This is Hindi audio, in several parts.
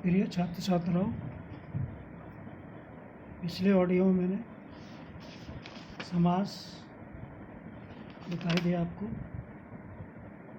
प्रिय छात्र छात्राओं, पिछले ऑडियो में मैंने समास दिखाई दिया आपको।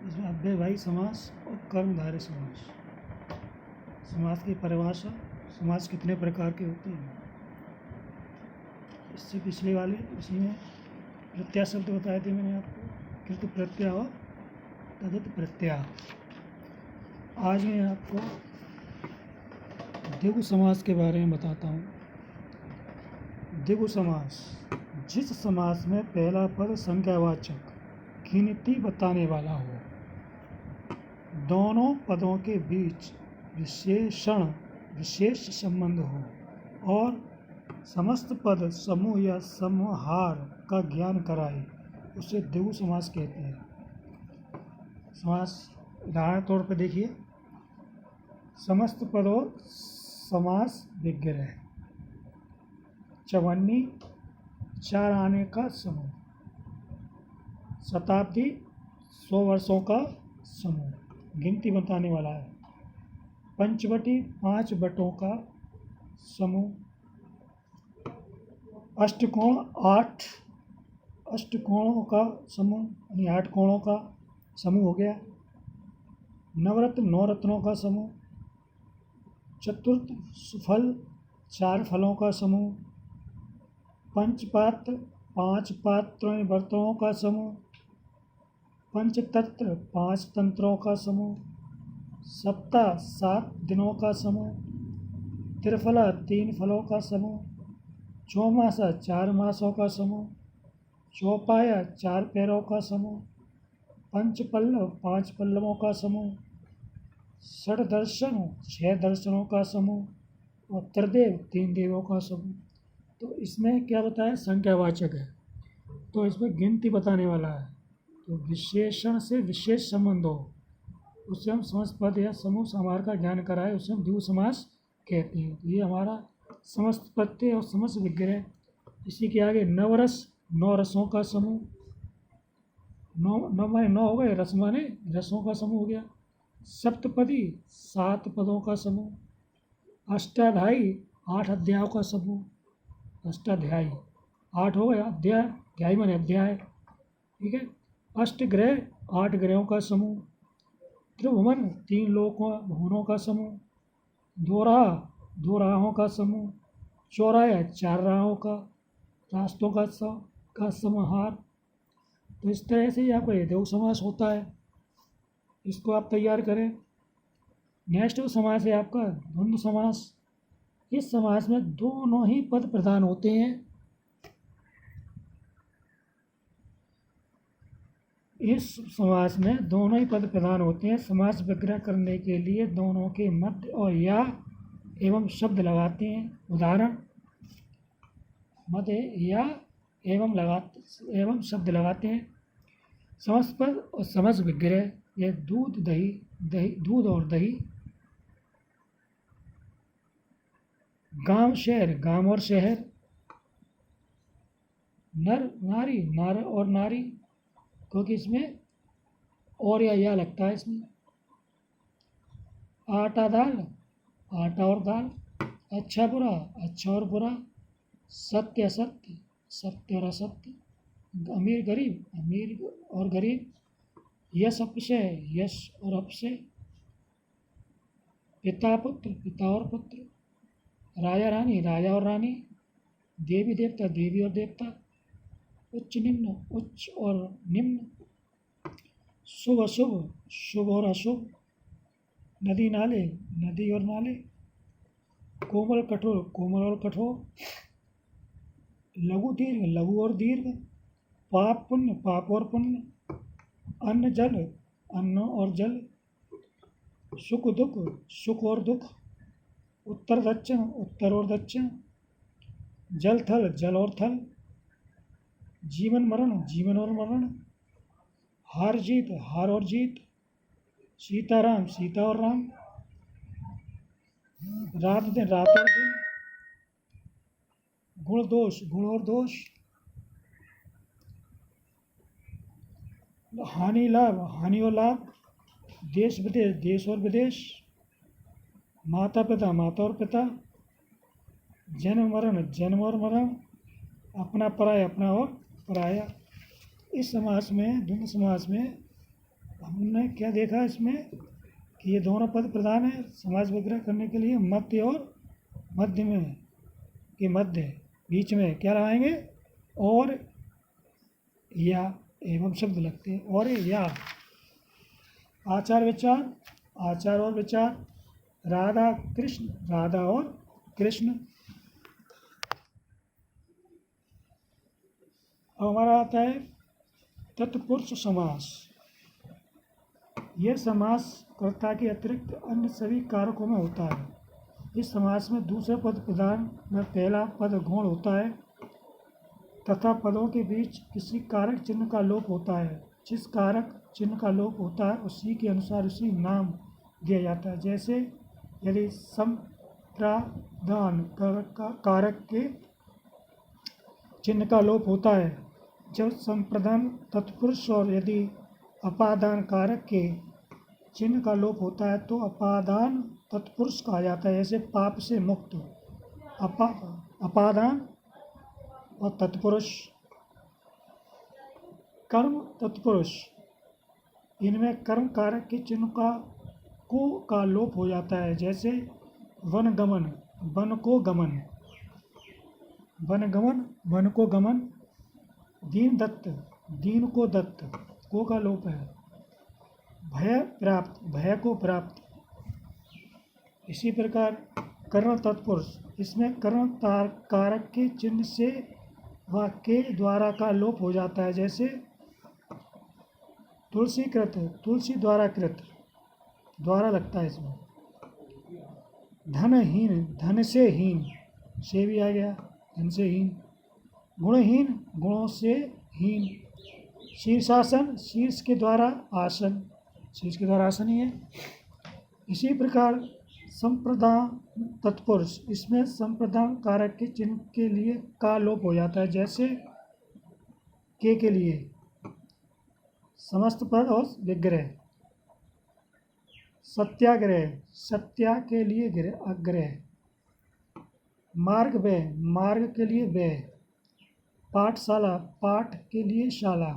इसमें अव्ययभावी समास और कर्मधारय समास, समास की परिभाषा, समास कितने प्रकार के होते हैं। इससे पिछले वाले इसी में प्रत्यय शब्द बताए थे मैंने आपको, कृत प्रत्यय और तदित प्रत्यय। आज मैं आपको द्विगु समास के बारे में बताता हूँ। द्विगु समास, जिस समास में पहला पद संज्ञावाचक गिनती बताने वाला हो, दोनों पदों के बीच विशेष संबंध हो और समस्त पद समूह या समाहार का ज्ञान कराए, उसे द्विगु समास कहते हैं। समास उदाहरण तौर पर देखिए, समस्त पदों समास विग्रह, चवन्नी चार आने का समूह, शताब्दी 100 वर्षों का समूह, गिनती बताने वाला है। पंचवटी 5 बटों का समूह, अष्टकोण 8 अष्टकोणों का समूह, यानी 8 कोणों का समूह हो गया। नवरत्न 9 रत्नों का समूह, चतुर्थ सुफल 4 फलों का समूह, पंचपात्र 5 पात्रों बर्तनों का समूह, पंचतंत्र 5 तंत्रों का समूह, सप्ताह 7 दिनों का समूह, त्रिफला 3 फलों का समूह, चौमासा 4 मासों का समूह, चौपाया 4 पैरों का समूह, पंचपल्लव 5 पल्लवों का समूह, षड्दर्शन 6 दर्शनों का समूह और त्रिदेव 3 देवों का समूह। तो इसमें क्या बताया, संख्यावाचक है, तो इसमें गिनती बताने वाला है। तो विशेषण से विशेष संबंध हो, उससे हम समस्त पद या समूह समाहार का ज्ञान कराए, उसे हम द्विगु समास कहते हैं। तो ये हमारा समस्त प्रत्यय और समस्त विग्रह। इसी के आगे नवरस 9 रसों का समूह, 9 माने 9 हो गए, रस माने रसों का समूह हो गया। सप्तपदी 7 पदों का समूह, अष्टाध्यायी 8 अध्यायों का समूह, अष्टाध्यायी 8 हो गया, अध्याय अध्याय माने अध्याय, ठीक है। अष्टग्रह 8 ग्रहों का समूह, त्रिभुवन 3 लोकों भुवनों का समूह, दो राहों का समूह, चौराया 4 राहों का रास्तों का समाहार। तो इस तरह से ही आपका द्विगु समास होता है, इसको आप तैयार करें। नेक्स्ट समास है आपका द्वंद्व समास। इस समास में दोनों ही पद प्रधान होते हैं। इस समास में दोनों ही पद प्रधान होते हैं। समास विग्रह करने के लिए दोनों के मध्य और या एवं शब्द लगाते हैं। उदाहरण, मध्य या एवं शब्द लगाते हैं। समस्त पद और समस्त विग्रह, यह दूध दूध और दही, गांव शहर, गांव और शहर, नर नारी, नर और नारी, क्योंकि इसमें और या लगता है इसमें। आटा दाल, आटा और दाल, अच्छा बुरा, अच्छा और बुरा, सत्य असत्य, सत्य और असत्य, अमीर गरीब, अमीर और गरीब, यश अपशय, यश और अपशय, पिता पुत्र, पिता और पुत्र, राजा रानी, राजा और रानी, देवी देवता, देवी और देवता, उच्च निम्न, उच्च और निम्न, शुभ अशुभ, शुभ और अशुभ, नदी नाले, नदी और नाले, कोमल कठोर, कोमल और कठोर, लघु दीर्घ, लघु और दीर्घ, पाप पुण्य, पाप और पुण्य, अन्न जल, अन्न और जल, सुख दुख, सुख और दुख, उत्तर दक्षिण, उत्तर और दक्षिण, जल थल, जल और थल, जीवन मरण, जीवन और मरण, हार जीत, हार और जीत, सीताराम, सीता और राम, रात दिन, रात और दिन, गुण दोष, गुण और दोष, हानि लाभ, हानि और लाभ, देश विदेश, देश और विदेश, माता पिता माता और पिता, जन्म और मरण, अपना पराया अपना और पराया। इस समास में, द्वंद्व समास में हमने क्या देखा इसमें कि ये दोनों पद प्रधान है समास विग्रह करने के लिए। मध्य और मध्य में कि मध्य बीच में क्या लगाएंगे, और या एवं शब्द लगते हैं, और या। आचार विचार, आचार और विचार, राधा कृष्ण, राधा और कृष्ण। अब हमारा आता है तत्पुरुष समास। यह समास कर्ता के अतिरिक्त अन्य सभी कारकों में होता है। इस समास में दूसरे पद प्रधान में पहला पद गौण होता है तथा पदों के बीच किसी कारक चिन्ह का लोप होता है। जिस कारक चिन्ह का लोप होता है उसी के अनुसार उसी नाम दिया जाता है। जैसे यदि संप्रदान कारक के चिन्ह का लोप होता है जब संप्रदान तत्पुरुष, और यदि अपादान कारक के चिन्ह का लोप होता है तो अपादान तत्पुरुष कहा जाता है। जैसे पाप से मुक्त, अपादान और तत्पुरुष। कर्म तत्पुरुष, इनमें कर्म कारक के चिन्ह का लोप हो जाता है। जैसे वन गमन, वन को गमन, वन गमन, वन को गमन। दीन दत्त, दीन को दत्त, को का लोप है। भय प्राप्त, भय को प्राप्त। इसी प्रकार कर्ण तत्पुरुष, इसमें कर्ण कारक के चिन्ह से व के द्वारा का लोप हो जाता है। जैसे तुलसी कृत, तुलसी द्वारा कृत, द्वारा लगता है इसमें। धनहीन, धन से हीन, से भी आ गया, धन से हीन। गुणहीन, गुणों से हीन। शीर्षासन, शीर्ष के द्वारा आसन, शीर्ष के द्वारा आसन ही है। इसी प्रकार संप्रदान तत्पुरुष, इसमें संप्रदान कारक के चिन्ह के लिए का लोप हो जाता है। जैसे के लिए समस्त पद और विग्रह। सत्याग्रह, सत्या के लिए अग्रह। मार्ग व्यय, मार्ग के लिए व्यय। पाठशाला, पाठ के लिए शाला।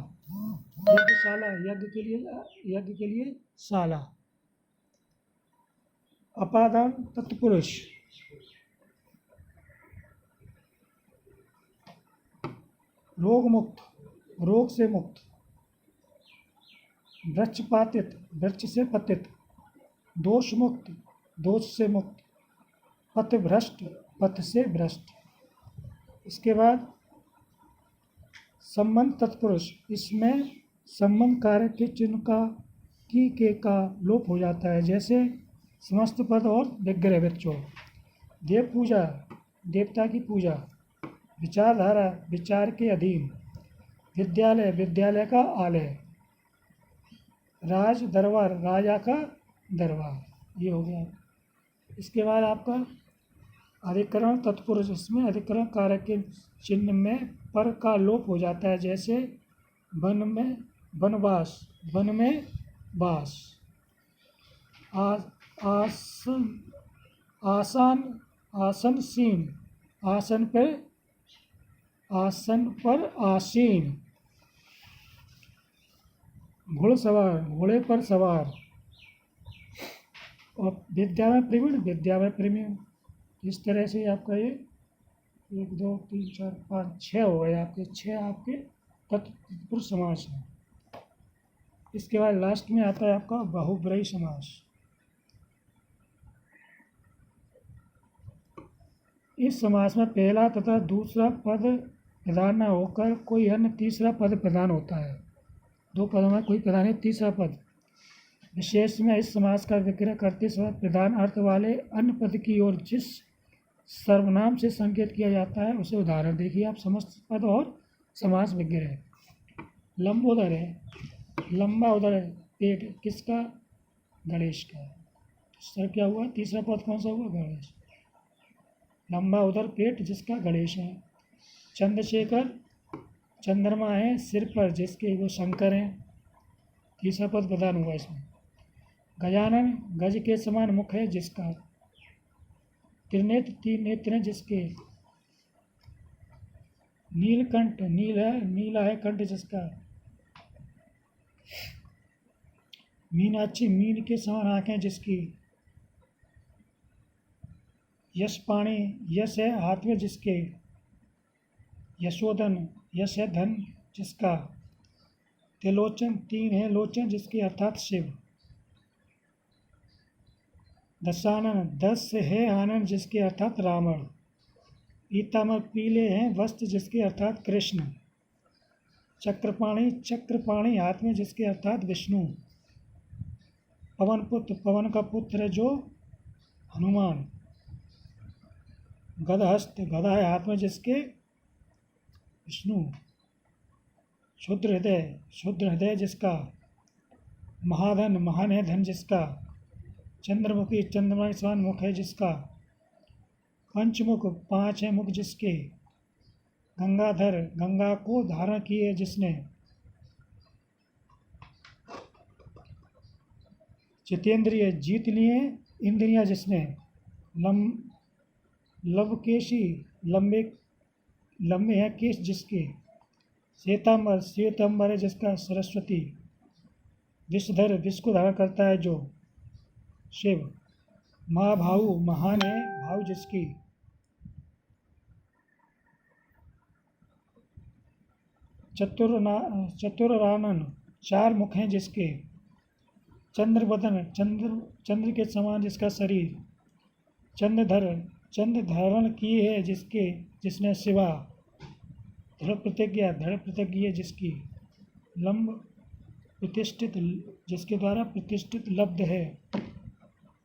यज्ञशाला, यज्ञ के लिए शाला। अपादान तत्पुरुष, रोग मुक्त, रोग से मुक्त। वृक्ष पातित, वृक्ष से पतित। दोष मुक्त, दोष से मुक्त। पथ भ्रष्ट, पथ से भ्रष्ट। इसके बाद संबंध तत्पुरुष, इसमें संबंध कारक के चिन्ह का लोप हो जाता है। जैसे समस्त पद और विग्रह विचोड़। देव पूजा, देवता की पूजा। विचारधारा, विचार के अधीन। विद्यालय, विद्यालय का आलय। राज दरबार, राजा का दरबार। ये हो गया। इसके बाद आपका अधिकरण तत्पुरुष, इसमें अधिकरण कारक के चिन्ह में पर का लोप हो जाता है। जैसे वन में वनवास, वन में वास। आसन, आसान, आसनसीन, आसन पर आसीन। घुड़सवार, घोड़े पर सवार। और विद्या में प्रवीण, विद्या में प्रवीण। इस तरह से आपका ये 1 2 3 4 5 6 हो गए आपके, 6 आपके तत्पुरुष समास हैं। इसके बाद लास्ट में आता है आपका बहुब्रीहि समास। इस समास में पहला तथा दूसरा पद प्रधान न होकर कोई अन्य तीसरा पद प्रधान होता है। 2 पदों में कोई प्रधान है, तीसरा पद। विशेष में इस समास का विग्रह करते समय प्रधान अर्थ वाले अन्य पद की ओर जिस सर्वनाम से संकेत किया जाता है उसे उदाहरण देखिए आप। समस्त पद और समास विग्रह। लंबोदर है, लंबा उदर है, पेट किसका, गणेश का। सर क्या हुआ, तीसरा पद कौन सा हुआ, गणेश। लंबा उदर पेट जिसका, गणेश है। चंद्रशेखर, चंद्रमा है सिर पर जिसके, वो शंकर हैं। तीसरा पद प्रधान हुआ इसमें। गजानन, गज के समान मुख है जिसका। त्रिनेत्र तीन नेत्र हैं जिसके। नीलकंठ नीला है कंठ जिसका। मीनाक्षी मीन के समान आंखें जिसकी। यश पाणी यश है हाथ में जिसके। यशोधन यश है धन जिसका। त्रिलोचन तीन है लोचन जिसके अर्थात शिव। दशानन 10 है आनंद जिसके अर्थात रावण। पीताम्बर पीले हैं वस्त्र जिसके अर्थात कृष्ण। चक्रपाणी हाथ में जिसके अर्थात विष्णु। पवन पुत्र पवन का पुत्र है जो हनुमान। गदहस्त गदा है हाथ में जिसके विष्णु। शुद्र हृदय जिसका। महाधन महान है धन जिसका। चंद्रमुखी चंद्रमा के समान मुख है जिसका। पंचमुख 5 है मुख जिसके। गंगाधर गंगा को धारण किए जिसने। जितेंद्रिय जीत लिए इंद्रियां जिसने। लवकेशी लंबे हैं केश जिसके। श्वेतांबर है जिसका सरस्वती। विषधर विष को धारण करता है जो शिव। महाभाऊ महान है भाव जिसकी। चतुरानन 4 मुख हैं जिसके। चंद्रवदन चंद्र के समान जिसका शरीर। चंद्र धारण किए है जिसने शिवा। दृढ़ प्रतिज्ञा जिसकी। लंब प्रतिष्ठित जिसके द्वारा प्रतिष्ठित लब्ध है।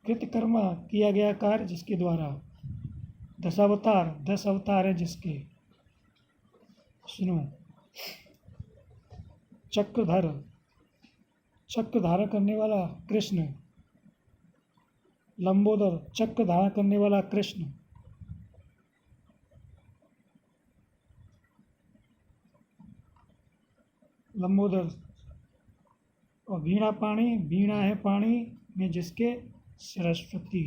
कृतकर्मा किया गया कार्य जिसके द्वारा। 10 अवतार है जिसके। सुनो। चक्र धारण करने वाला कृष्ण। लंबोदर चक्र धारण करने वाला कृष्ण। लंबोदर। और वीणा है पानी में जिसके सरस्वती।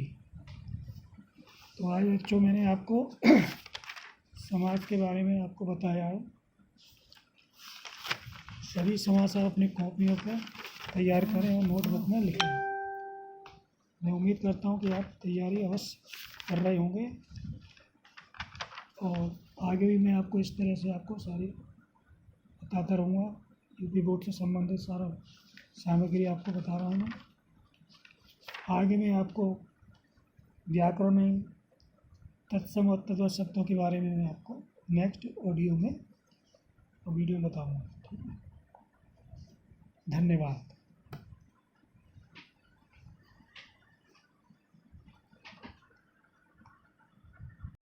तो आज बच्चों मैंने आपको समाज के बारे में आपको बताया है। सभी समाज आप अपनी कॉपियों पर तैयार करें और नोटबुक में लिखें। मैं उम्मीद करता हूँ कि आप तैयारी अवश्य कर रहे होंगे और आगे भी मैं आपको इस तरह से आपको सारी बताता रहूँगा। यूपी बोर्ड से संबंधित सारा सामग्री आपको बता रहा हूँ मैं। आगे मैं आपको व्याकरण में तत्सम और तद्वत शब्दों के बारे में मैं आपको नेक्स्ट ऑडियो में और वीडियो में बताऊँगा। धन्यवाद।